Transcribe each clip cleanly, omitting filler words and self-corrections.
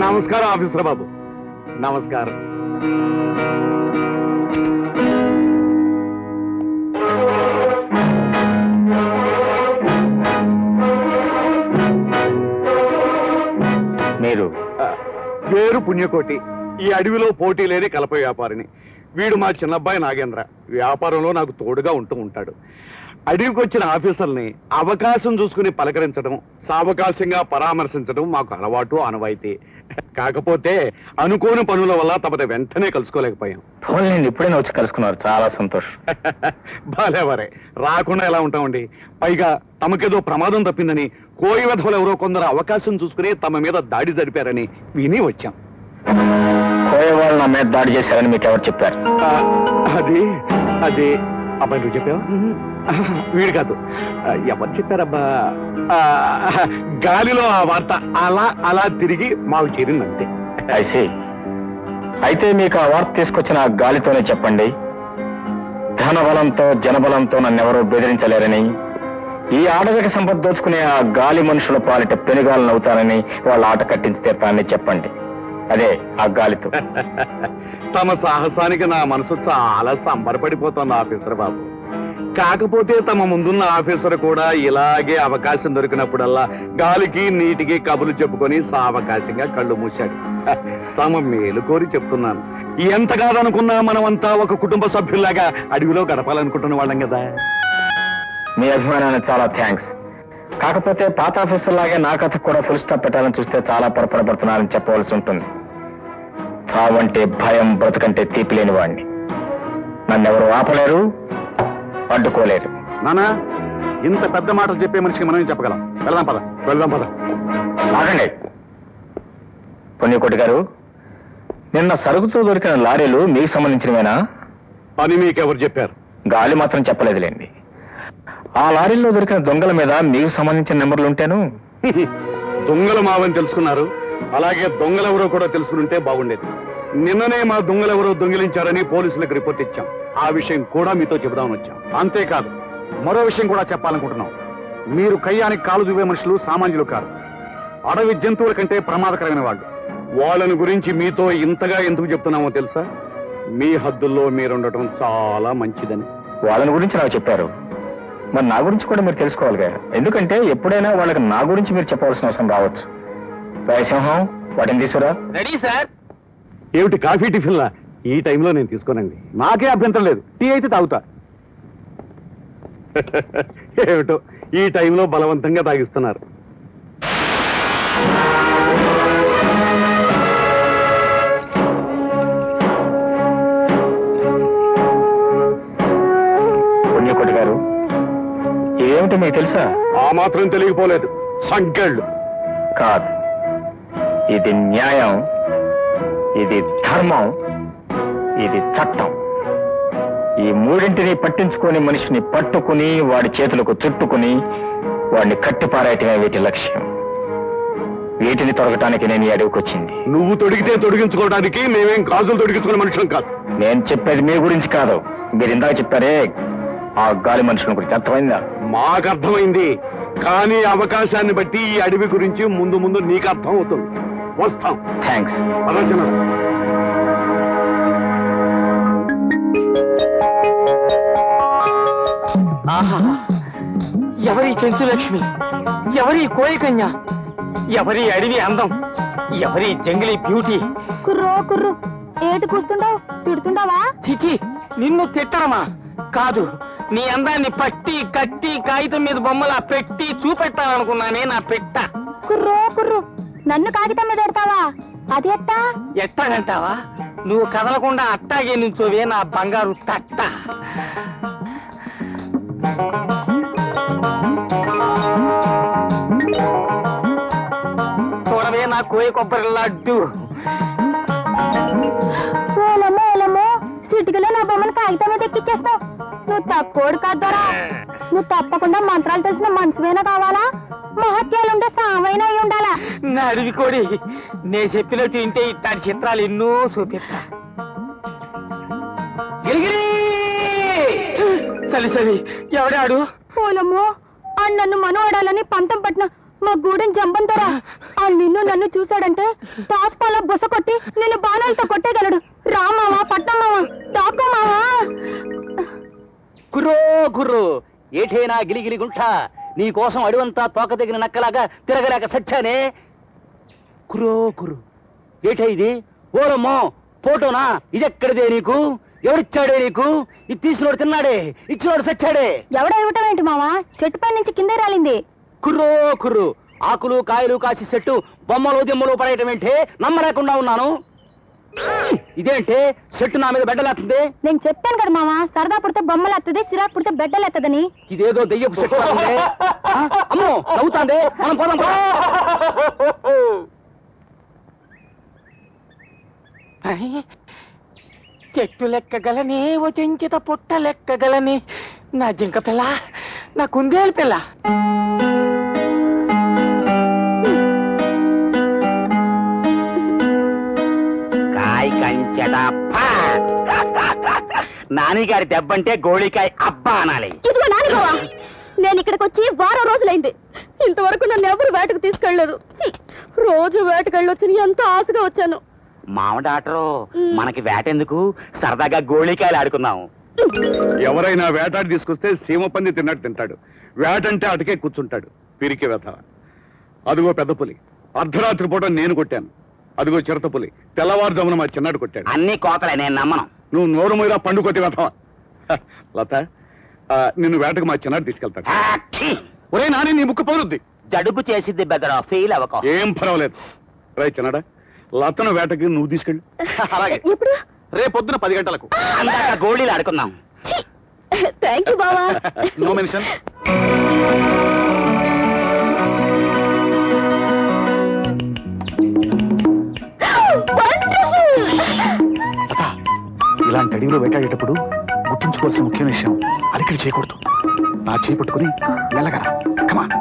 నమస్కారం ఆఫీసర్ బాబు. నమస్కారం. మీరు? పేరు పుణ్యకోటి. ఈ అడవిలో పోటీ లేని కలప వ్యాపారిని. వీడు మా చిన్నబ్బాయి నాగేంద్ర. వ్యాపారంలో నాకు తోడుగా ఉంటూ ఉంటాడు. అడవికి వచ్చిన ఆఫీసర్ని అవకాశం చూసుకుని పలకరించడం, సావకాశంగా పరామర్శించడం మాకు అలవాటు, ఆనవాయితీ. కాకపోతే అనుకోని పనుల వల్ల తమని వెంటనే కలుసుకోలేకపోయాం. ఇప్పుడే వచ్చి కలుసుకున్నారు, చాలా సంతోషం. బాలేవరే, రాకుండా ఎలా ఉంటామండి. పైగా తమకేదో ప్రమాదం తప్పిందని కోయి వెధవులు ఎవరో కొందరు అవకాశం చూసుకుని తమ మీద దాడి జరిపారని విని వచ్చాం. కోయ వాళ్ళు నా మీద దాడి చేశారని మీకు ఎవరు చెప్పారు? అది అది అబ్బాయి నువ్వు చెప్పావా? వీడు కాదు. ఎవరు చెప్పారబ్బా? గాలిలో ఆ వార్త అలా అలా తిరిగి మాకు చేరిందంతే. అయితే మీకు ఆ వార్త తీసుకొచ్చిన గాలితోనే చెప్పండి. ధనబలంతో జనబలంతో నన్నెవరూ బెదిరించలేరని, ఈ ఆటవిక సంపద దోచుకునే ఆ గాలి మనుషుల పాలిట పెనుగాలను అవుతానని వాళ్ళ ఆట కట్టించి తీర్థాన్ని చెప్పండి. అదే ఆ గాలితో. తమ సాహసానికి నా మనసు చాలా సంబరపడిపోతుంది ఆఫీసర్ బాబు. కాకపోతే తమ ముందున్న ఆఫీసర్ కూడా ఇలాగే అవకాశం దొరికినప్పుడల్లా గాలికి నీటికి కబులు చెప్పుకొని సావకాశంగా కళ్ళు మూశాడు. తమ మేలు కోరి చెప్తున్నాను. ఎంత కాదనుకున్నా మనమంతా ఒక కుటుంబ సభ్యుల్లాగా అడవిలో గడపాలనుకుంటున్న వాళ్ళం కదా. మీ అభిమానానికి చాలా థ్యాంక్స్. కాకపోతే పాత ఆఫీసర్ లాగే నా కథ కూడా ఫుల్ స్టాప్ పెట్టాలని చూస్తే చాలా పొరపడబడుతున్నారని చెప్పవలసి ఉంటుంది. చావంటే భయం, బ్రతుకంటే తీపి లేని వాడిని. నన్నెవరు ఆపలేరు, అడ్డుకోలేరు. నానా, ఇంత పెద్ద మాటలు చెప్పే మనిషికి మనం ఏం చెప్పగలం? వెళ్దాం పద, వెళ్దాం పద. ఆగండి పుణ్యకోటి గారు, నిన్న సరుకుతో దొరికిన లారీలు మీకు సంబంధించినవేనా? అని మీకెవరు చెప్పారు? గాలి మాత్రం చెప్పలేదులేండి. ఆ లారీల్లో దొరికిన దొంగల మీద మీకు సంబంధించిన నెంబర్లు ఉంటేను. దొంగలు మావని తెలుసుకున్నారు. అలాగే దొంగలెవరో కూడా తెలుసుకుంటే బాగుండేది. నిన్ననే మా దొంగలెవరో దొంగిలించారని పోలీసులకు రిపోర్ట్ ఇచ్చాం. ఆ విషయం కూడా మీతో చెబుదామని వచ్చాం. అంతేకాదు, మరో విషయం కూడా చెప్పాలనుకుంటున్నాం. మీరు కయ్యానికి కాలు చూపే మనుషులు సామాన్యులు కాదు. అడవి జంతువుల కంటే ప్రమాదకరమైన వాళ్ళు. వాళ్ళని గురించి మీతో ఇంతగా ఎందుకు చెప్తున్నామో తెలుసా? మీ హద్దుల్లో మీరుండటం చాలా మంచిదని. వాళ్ళని గురించి నాకు చెప్పారు, మరి నా గురించి కూడా మీరు తెలుసుకోవాలి కదా. ఎందుకంటే ఎప్పుడైనా వాళ్ళకి నా గురించి మీరు చెప్పవలసిన అవసరం రావచ్చు. రాయసింహం, వాటిని తీసుకురా. Ready sir. ఏమిటి కాఫీ టిఫిన్లా? ఈ టైంలో నేను తీసుకోనండి. నాకే అభ్యంతరం లేదు. టీ అయితే తాగుతా. ఏమిటో ఈ టైంలో బలవంతంగా తాగిస్తున్నారు. పుణ్యకోటి గారు, ఏమిటి మీకు తెలుసా? ఆ మాత్రం తెలియకపోలేదు. సంకెళ్ళు కాదు, ఇది న్యాయం, ఇది ధర్మం, ఇది చట్టం. ఈ మూడింటిని పట్టించుకొని మనిషిని పట్టుకుని వాడి చేతులకు చుట్టుకుని వాడిని కట్టిపారేయటమే వీటి లక్ష్యం. వీటిని తొడగటానికి నేను ఈ అడవికి వచ్చింది. నువ్వు తొడిగితే తొడిగించుకోవడానికి మేమేం గాజులు తొడిగించుకునే మనుషులం కాదు. నేను చెప్పేది మీ గురించి కాదు. మీరు ఇందాక చెప్పారే ఆ గాలి మనుషుల గురించి, అర్థమైందా? మాకు అర్థమైంది. కానీ అవకాశాన్ని బట్టి ఈ అడవి గురించి ముందు ముందు నీకు అర్థం అవుతుంది. వస్తాం. థ్యాంక్స్. ఆలోచన. ఎవరి చెంచులక్ష్మి, ఎవరి కోయకన్య, ఎవరి అడవి అందం, ఎవరి జంగిలీ బ్యూటీ. కుర్రో కుర్రు, ఏటి కూస్తుండవు? తిడుతుండవా? చిచి, నిన్ను తిట్టడమా? కాదు, నీ అందాన్ని పట్టి కట్టి కాగితం మీద బొమ్మలా పెట్టి చూపెట్టాలనుకున్నానే నా పెట్ట. కుర్రో కుర్రు, నన్ను కాగితం మీద పెడతావా? అది ఎట్టా? ఎట్టాగంటావా? నువ్వు కదలకుండా అట్టాగే నుంచోవే నా బంగారు తట్ట. చూడవే నా కోయ కొబ్బరి లడ్డు. ఓలమ్మో ఓలమ్మో, సిటికలో నా బొమ్మను కాగితం మీద ఎక్కిచ్చేస్తావు. నువ్వు తక్కువడు కాదరా. నువ్వు తప్పకుండా మంత్రాలు తెలిసిన మనసువేనా కావాలా? మహత్యాలుంటే సామైనా అయి ఉండాలా? నా అడవి కోడి, నే చెప్పినట్టు ఇంటే ఇట్టాడి చిత్రాలు ఎన్నో చూపిస్తా. గిరిగిరి సలి సలి ఎవడాడు? పోలమ్మో ఆ నన్ను మనవాడాలని పంతం పట్టిన మా గూడెం జంబంతరా ఆ నిన్ను నన్ను చూశాడంటే తాస్పాల బుస కొట్టి నిన్ను బాణాలతో కొట్టేయగలడు. రామావా పట్నమావా దాకోమావా. కుర్రో కుర్రో ఏటైనా గిలిగిలి గుంట నీ కోసం అడివంతా తోక దగ్గర నక్కలాగా తిరగలేక సచ్చానే. కుర్రో కుర్రు ఏటా ఇది? ఓరమ్మో ఫోటోనా? ఇదెక్కడిదే నీకు? ఎవడిచ్చాడే నీకు? ఇది తీసినోడు తిన్నాడే, ఇచ్చినోడు సచ్చాడే. ఎవడ ఇవ్వటమేంటి మావా? చెట్టుపై నుంచి కిందే రాలింది. కుర్రో కుర్రు ఆకులు కాయలు కాసి చెట్టు బొమ్మలు దిమ్మలు పడేయటం ఏంటే? నమ్మలేకుండా ఉన్నాను. ఇదేంటే చెట్టు నా మీద బెడ్డలేస్తుంది? నేను చెప్పాను కదా మావా, సరదా పుడితే బొమ్మలేస్తుంది, సిరాకు పుడితే బెడ్డలేస్తుందని. ఇదేదో దెయ్యపు చెట్టు లాగుందే. అమ్మో నవ్వుతాందే, మనం పోదాం. చెట్టు లెక్కగలని ఓ చెంచిత పుట్ట లెక్కగలని నా జింక పిల్ల, నా కుందేలు పిల్ల. కాయ కంచెట నానిగారి దెబ్బంటే గోళికాయ అబ్బా అనాలి. ఇదిగో నాని బావా, నేను ఇక్కడికి వచ్చి వారం రోజులైంది. ఇంతవరకు నన్ను ఎవరు వేటకు తీసుకెళ్లలేదు. రోజు వేటకెళ్ళొచ్చి ఎంతో ఆశగా వచ్చాను. మామడాటరు మనకి వేటెందుకు, సరదాగా గోళికాయలు ఆడుకుందాం. ఎవరైనా వేటాడి తీసుకొస్తే సీమ పంది తిన్నట్టు తింటాడు. వేటంటే అటుకే కూర్చుంటాడు. పిరికి వెధ. అదిగో పెద్ద పులి, అర్ధరాత్రి పూట నేను కొట్టాను. అదిగో చిరత పులి, తెల్లవారుజామున మా చిన్నాడు కొట్టాడు. అన్ని కోతలే, నేను నమ్మను. నువ్వు నోరు మీద పండు కొట్టి వెధవ. లత, నిన్ను వేటకు మా చిన్నాడు తీసుకెళ్తాడు. ఒరే నాని, నీ ముక్కు పగులుద్ది. జడుపు చేసిద్ది బెదరా, ఫెయిల్ అవ్వక. ఏం పర్వాలేదు. రై చిన్నాడా, లతను వేటకి నువ్వు తీసుకెళ్ళు. అలాగే. ఎప్పుడు? రేపొద్దున 10 గంటలకు. అందాక గోళీలు ఆడుకుందాం. థ్యాంక్ యూ బావా. No mention. ఇలాంటి అడవిలో వేటాడేటప్పుడు గుర్తుంచుకోవాల్సిన ముఖ్యమైన విషయం, అలికిడి చేయకూడదు. నా చేయి పట్టుకుని వెళ్ళగల. కమాన్.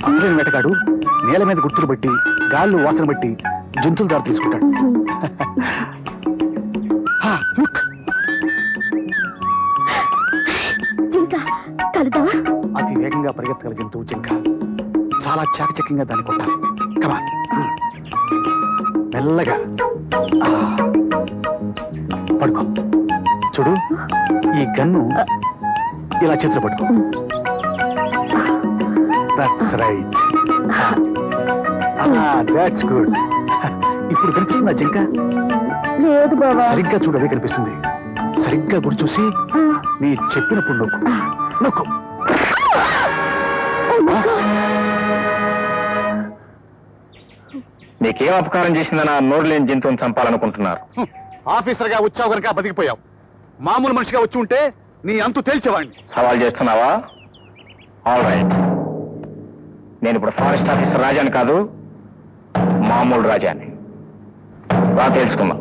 అసలైన వేటగాడు నేల మీద గుర్తులు బట్టి, గాల్లో వాసన బట్టి జంతువుల దారి తీసుకుంటాడు. అతి వేగంగా పరిగెత్తగల జంతువు జింక. చాలా చాకచక్యంగా దాన్ని కొట్టాలి. కమాన్. మెల్లగా పడుకో. చూడు, ఈ గన్ను ఇలా చేతిలో పట్టుకో. That's right. That's good. ఇప్పుడు కనిపిస్తుందా జింక? లేదు బావా. సరిగ్గా చూడు, అదే కనిపిస్తుంది. సరిగ్గా గురి చూసి నీ చెప్పినప్పుడు నొక్కు. నొక్కు. నీకేం అపకారం చేసిందని ఆ నోరు లేని జంతువుని చంపాలనుకుంటున్నారు? ఆఫీసర్గా వచ్చావు కనుక బతికిపోయావు. మామూలు మనిషిగా వచ్చి ఉంటే నీ అంతు తేల్చేవాడిని. సవాల్ చేస్తున్నావా? All right. నేను ఇప్పుడు ఫారెస్ట్ ఆఫీసర్ రాజాని కాదు, మామూలు రాజాని. రా తెలుసుకుందాం.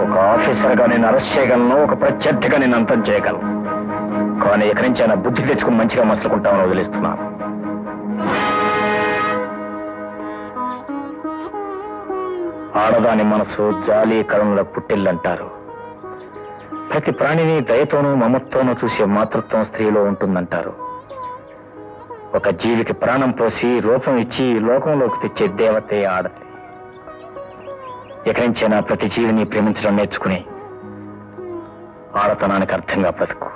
ఒక ఆఫీసర్గా నేను అరెస్ట్ చేయగలను, ఒక ప్రత్యర్థిగా నేను అంతం చేయగలను. కానీ ఇక్కడి నుంచి ఆయన బుద్ధి తెచ్చుకుని మంచిగా మసులుకుంటామని వదిలేస్తున్నాను. ఆడదాని మనసు జాలి కరుణల పుట్టిల్లంటారు. ప్రతి ప్రాణిని దయతోనూ మమతోనూ చూసే మాతృత్వం స్త్రీలో ఉంటుందంటారు. ఒక జీవికి ప్రాణం పోసి రూపం ఇచ్చి లోకంలోకి తెచ్చే దేవతే ఆడది. ఎక్కడి నుంచైనా ప్రతి జీవిని ప్రేమించడం నేర్చుకుని ఆడతనానికి అర్థంగా బ్రతుకు.